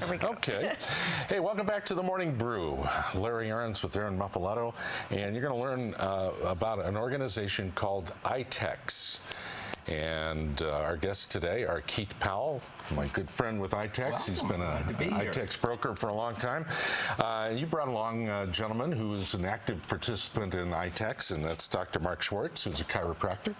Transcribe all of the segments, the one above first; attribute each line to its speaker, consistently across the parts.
Speaker 1: There we go.
Speaker 2: Okay. Hey, welcome back to the Morning Brew. Larry Aarons with Aaron Muffalato, and you're going to learn about an organization called Itex. And our guests today are Keith Powell, my good friend with Itex. He's been an Itex broker for a long time. You brought along a gentleman who is an active participant in Itex, and that's Dr. Mark Schwartz, who's a chiropractor.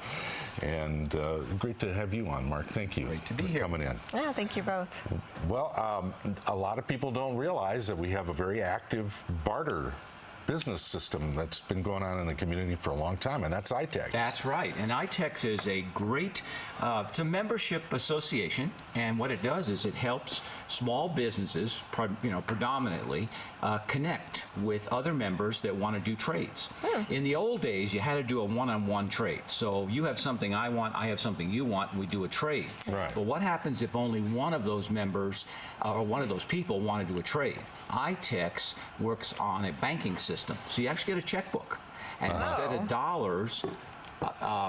Speaker 2: And great to have you on, Mark. Thank you
Speaker 3: Great to be here.
Speaker 2: Coming in.
Speaker 1: Yeah, thank you both.
Speaker 2: Well, a lot of people don't realize that we have a very active barter business system that's been going on in the community for a long time, and that's Itex.
Speaker 3: That's right, and Itex is a great, it's a membership association, and what it does is it helps small businesses, predominantly, connect with other members that want to do trades. In the old days, you had to do a one-on-one trade. So you have something I want, I have something you want, and we do a trade.
Speaker 2: Right.
Speaker 3: But what happens if only one of those members or one of those people want to do a trade? Itex works on a banking system. So you actually get a checkbook. And instead of dollars,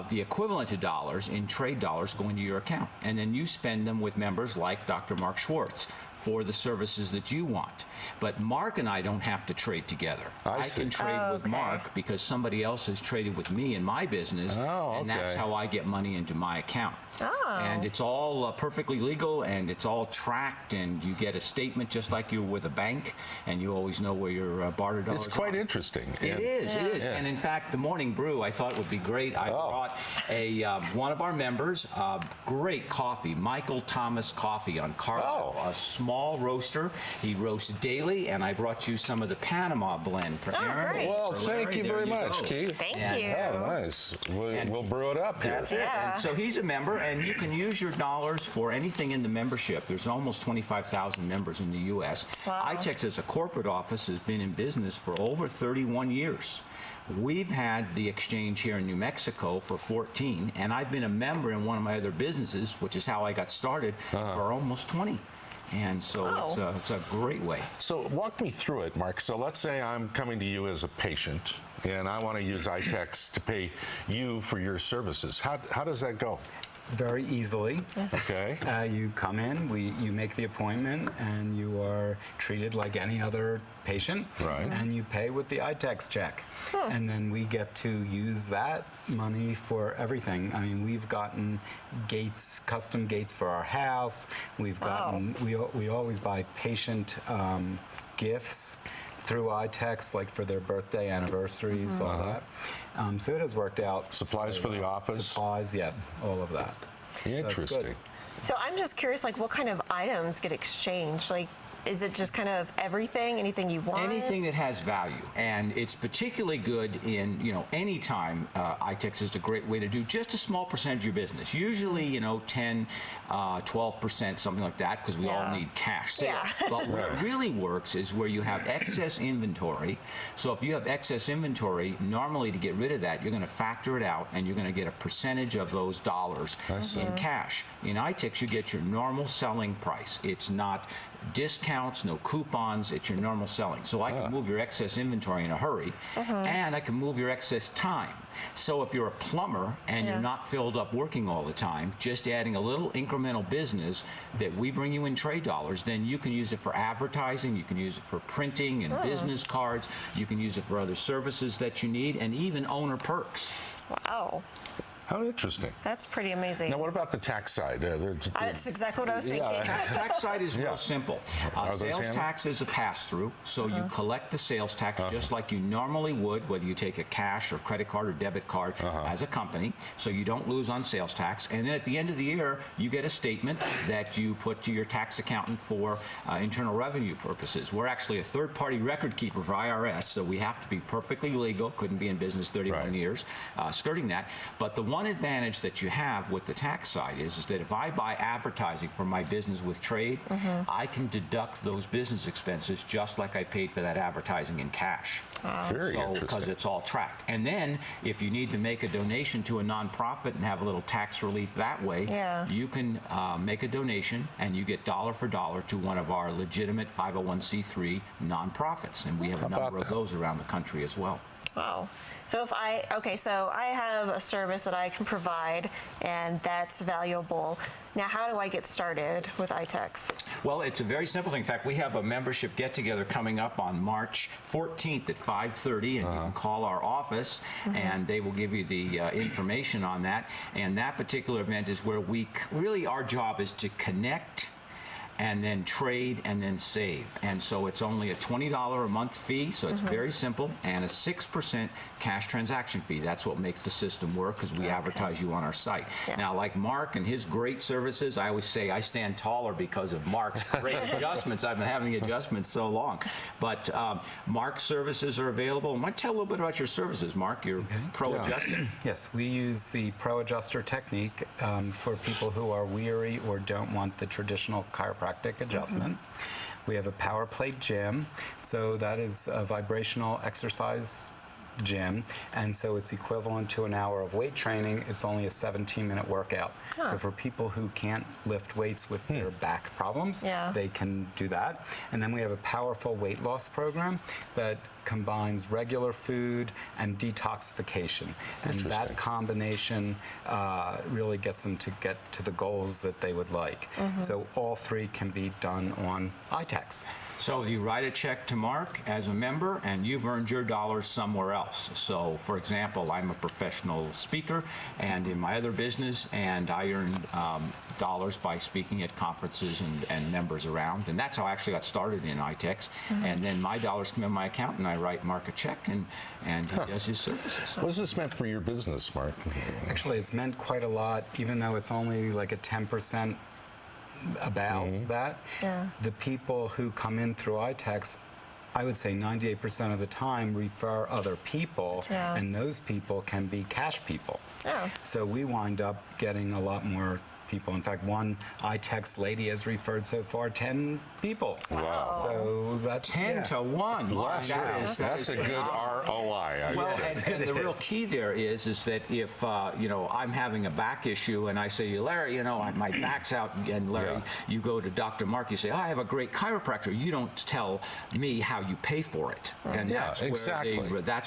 Speaker 3: the equivalent to dollars in trade dollars go into your account. And then you spend them with members like Dr. Mark Schwartz for the services that you want. But Mark and I don't have to trade together. I can trade with Mark because somebody else has traded with me in my business, and that's how I get money into my account. And it's all perfectly legal, and it's all tracked, and you get a statement just like you're with a bank, and you always know where your barter dollars are.
Speaker 2: It's quite interesting.
Speaker 3: It is. And in fact, the Morning Brew, I thought would be great. I brought one of our members, great coffee, Michael Thomas Coffee on Carlisle, a small roaster. He roasts daily, and I brought you some of the Panama blend for Aaron.
Speaker 1: Great.
Speaker 2: Well, thank you very much, Keith.
Speaker 1: Thank you.
Speaker 2: Oh, nice. We'll brew it up here.
Speaker 3: That's it. And so he's a member, and you can use your dollars for anything in the membership. There's almost 25,000 members in the U.S.
Speaker 1: Wow.
Speaker 3: Itex, as a corporate office, has been in business for over 31 years. We've had the exchange here in New Mexico for 14, and I've been a member in one of my other businesses, which is how I got started, for almost 20. And so it's a great way.
Speaker 2: So walk me through it, Mark. So let's say I'm coming to you as a patient, and I want to use Itex to pay you for your services. How does that go?
Speaker 4: Very easily.
Speaker 2: Okay.
Speaker 4: You come in, you make the appointment, and you are treated like any other patient.
Speaker 2: Right.
Speaker 4: And you pay with the Itex check. And then we get to use that money for everything. I mean, we've gotten gates, custom gates for our house. We've gotten, we always buy patient gifts through Itex, like for their birthday, anniversaries, all that. So it has worked out.
Speaker 2: Supplies for the office?
Speaker 4: Supplies, yes, all of that.
Speaker 2: Interesting.
Speaker 1: So I'm just curious, like, what kind of items get exchanged? Like, is it just kind of everything, anything you want?
Speaker 3: Anything that has value, and it's particularly good in, any time. Itex is a great way to do just a small percentage of your business. Usually, 10, 12%, something like that, because we all need cash sales. But where it really works is where you have excess inventory. So if you have excess inventory, normally to get rid of that, you're going to factor it out, and you're going to get a percentage of those dollars in cash. In Itex, you get your normal selling price. It's not discounts, no coupons, it's your normal selling. So I can move your excess inventory in a hurry, and I can move your excess time. So if you're a plumber and you're not filled up working all the time, just adding a little incremental business that we bring you in trade dollars, then you can use it for advertising, you can use it for printing and business cards, you can use it for other services that you need, and even owner perks.
Speaker 1: Wow.
Speaker 2: How interesting.
Speaker 1: That's pretty amazing.
Speaker 2: Now, what about the tax side?
Speaker 1: That's exactly what I was thinking.
Speaker 3: The tax side is real simple. Sales tax is a pass-through, so you collect the sales tax just like you normally would, whether you take a cash or credit card or debit card as a company, so you don't lose on sales tax. And then at the end of the year, you get a statement that you put to your tax accountant for internal revenue purposes. We're actually a third-party record keeper for IRS, so we have to be perfectly legal. Couldn't be in business 31 years, skirting that. But the one advantage that you have with the tax side is that if I buy advertising for my business with trade, I can deduct those business expenses just like I paid for that advertising in cash.
Speaker 2: Very interesting.
Speaker 3: Because it's all tracked. And then if you need to make a donation to a nonprofit and have a little tax relief that way, you can make a donation and you get dollar for dollar to one of our legitimate 501c3 nonprofits. And we have a number of those around the country as well.
Speaker 1: Wow. So so I have a service that I can provide, and that's valuable. Now, how do I get started with Itex?
Speaker 3: Well, it's a very simple thing. In fact, we have a membership get-together coming up on March 14th at 5:30, and you can call our office, and they will give you the information on that. And that particular event is where really our job is to connect and then trade and then save. And so it's only a $20 a month fee, so it's very simple, and a 6% cash transaction fee. That's what makes the system work, because we advertise you on our site.
Speaker 1: Yeah.
Speaker 3: Now, like Mark and his great services, I always say I stand taller because of Mark's great adjustments. I've been having the adjustments so long. But Mark's services are available. Why don't you tell a little bit about your services, Mark? Your Pro Adjuster.
Speaker 4: Yes, we use the Pro Adjuster technique for people who are weary or don't want the traditional chiropractic adjustment. We have a power plate gym, so that is a vibrational exercise gym, and so it's equivalent to an hour of weight training. It's only a 17-minute workout. So for people who can't lift weights with their back problems, they can do that. And then we have a powerful weight loss program that combines regular food and detoxification. And that combination really gets them to get to the goals that they would like. So all three can be done on Itex.
Speaker 3: So you write a check to Mark as a member, and you've earned your dollars somewhere else. So, for example, I'm a professional speaker, and in my other business, and I earn dollars by speaking at conferences and members around. And that's how I actually got started in Itex. And then my dollars come in my account, and I write Mark a check, and he does his services.
Speaker 2: What does this meant for your business, Mark?
Speaker 4: Actually, it's meant quite a lot, even though it's only like a 10% about that. The people who come in through Itex, I would say 98% of the time refer other people, and those people can be cash people. So we wind up getting a lot more people. In fact, one Itex lady has referred so far 10 people.
Speaker 2: Wow.
Speaker 4: So that's
Speaker 3: 10 to 1.
Speaker 2: Bless you. That's a good ROI.
Speaker 3: Well, and the real key there is that if I'm having a back issue and I say, Larry, my back's out, and Larry, you go to Dr. Mark, you say, I have a great chiropractor. You don't tell me how you pay for it, and that's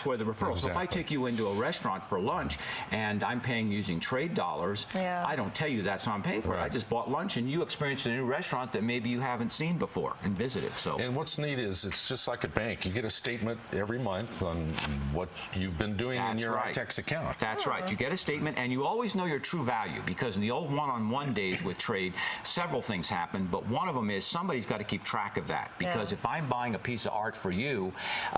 Speaker 3: where the referral. So if I take you into a restaurant for lunch and I'm paying using trade dollars, I don't tell you that's how I'm paying for it. I just bought lunch, and you experienced a new restaurant that maybe you haven't seen before and visited. So,
Speaker 2: and what's neat is it's just like a bank. You get a statement every month on what you've been doing in your Itex account.
Speaker 3: That's right. You get a statement, and you always know your true value, because in the old one-on-one days with trade, several things happen, but one of them is somebody's got to keep track of that, because if I'm buying a piece of art for you,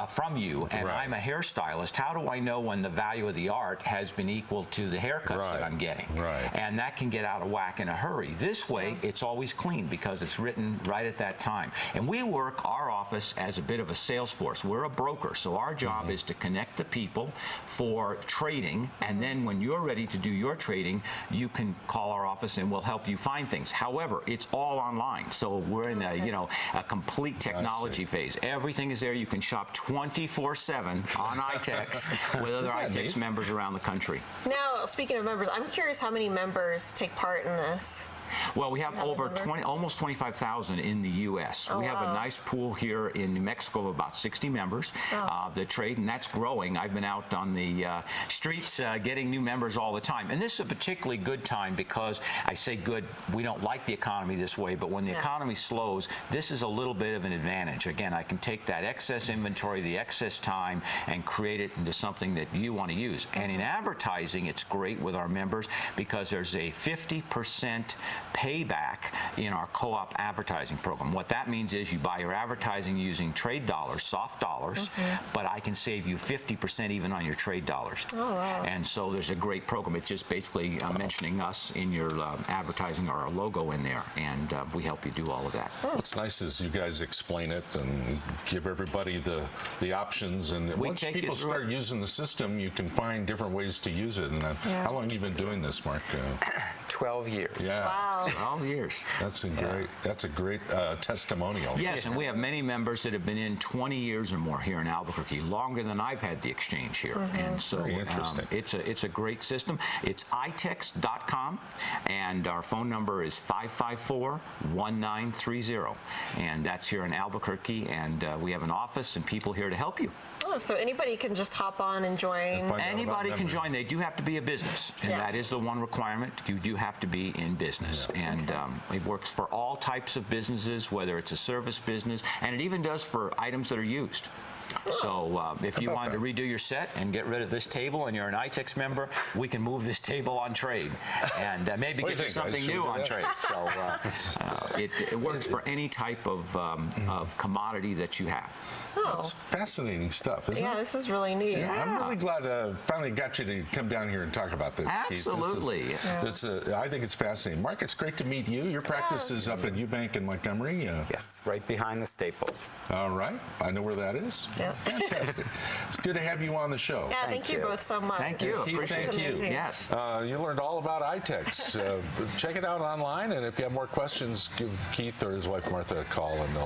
Speaker 3: from you, and I'm a hairstylist, how do I know when the value of the art has been equal to the haircuts that I'm getting? And that can get out of whack in a hurry. This way, it's always clean, because it's written right at that time. And we work our office as a bit of a sales force. We're a broker, so our job is to connect the people for trading, and then when you're ready to do your trading, you can call our office and we'll help you find things. However, it's all online, so we're in a complete technology phase. Everything is there. You can shop 24/7 on Itex with other Itex members around the country.
Speaker 1: Now, speaking of members, I'm curious how many members take part in this.
Speaker 3: Well, we have almost 25,000 in the U.S. We have a nice pool here in New Mexico of about 60 members that trade, and that's growing. I've been out on the streets getting new members all the time. And this is a particularly good time, because I say good, we don't like the economy this way, but when the economy slows, this is a little bit of an advantage. Again, I can take that excess inventory, the excess time, and create it into something that you want to use. And in advertising, it's great with our members, because there's a 50% payback in our co-op advertising program. What that means is you buy your advertising using trade dollars, soft dollars, but I can save you 50% even on your trade dollars. And so there's a great program. It's just basically mentioning us in your advertising, or our logo in there, and we help you do all of that.
Speaker 2: What's nice is you guys explain it and give everybody the options, and once people start using the system, you can find different ways to use it. And how long have you been doing this, Mark?
Speaker 4: 12 years.
Speaker 1: Wow.
Speaker 3: 12 years.
Speaker 2: That's a great testimonial.
Speaker 3: Yes, and we have many members that have been in 20 years or more here in Albuquerque, longer than I've had the exchange here. And so
Speaker 2: very interesting.
Speaker 3: It's a great system. It's itex.com, and our phone number is 554-1930. And that's here in Albuquerque, and we have an office and people here to help you.
Speaker 1: Oh, so anybody can just hop on and join.
Speaker 2: Find out
Speaker 3: Anybody
Speaker 2: about
Speaker 3: can
Speaker 2: members.
Speaker 3: join. They do have to be a business, and
Speaker 1: Yeah.
Speaker 3: that is the one requirement. You do have to be in business, and it works for all types of businesses, whether it's a service business, and it even does for items that are used. So if you
Speaker 2: about
Speaker 3: wanted to redo your set and get rid of this table and you're an Itex member, we can move this table on trade and maybe
Speaker 2: What do
Speaker 3: get
Speaker 2: you
Speaker 3: you
Speaker 2: think, guys?
Speaker 3: something
Speaker 2: Should we
Speaker 3: new
Speaker 2: do
Speaker 3: on
Speaker 2: that?
Speaker 3: trade. So it works for any type of commodity that you have.
Speaker 2: That's fascinating stuff, isn't
Speaker 1: Yeah,
Speaker 2: it?
Speaker 1: this is really neat.
Speaker 2: I'm really glad finally got you to come down here and talk about this, Keith.
Speaker 3: Absolutely.
Speaker 2: I think it's fascinating. Mark, it's great to meet you. Your practice is up at Eubank in Montgomery.
Speaker 4: Yes, right behind the Staples.
Speaker 2: All right. I know where that is.
Speaker 1: Yeah.
Speaker 2: Fantastic. It's good to have you on the show.
Speaker 1: Yeah, thank you
Speaker 4: you.
Speaker 1: both so much.
Speaker 3: Thank you.
Speaker 2: Keith,
Speaker 3: Appreciate
Speaker 2: thank
Speaker 3: it.
Speaker 2: you.
Speaker 1: Amazing.
Speaker 3: Yes.
Speaker 2: You learned all about Itex. Check it out online, and if you have more questions, give Keith or his wife Martha a call, and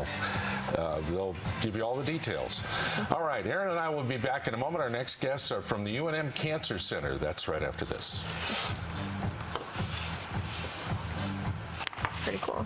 Speaker 2: they'll give you all the details. All right, Aaron and I will be back in a moment. Our next guests are from the UNM Cancer Center. That's right after this.
Speaker 1: Pretty cool.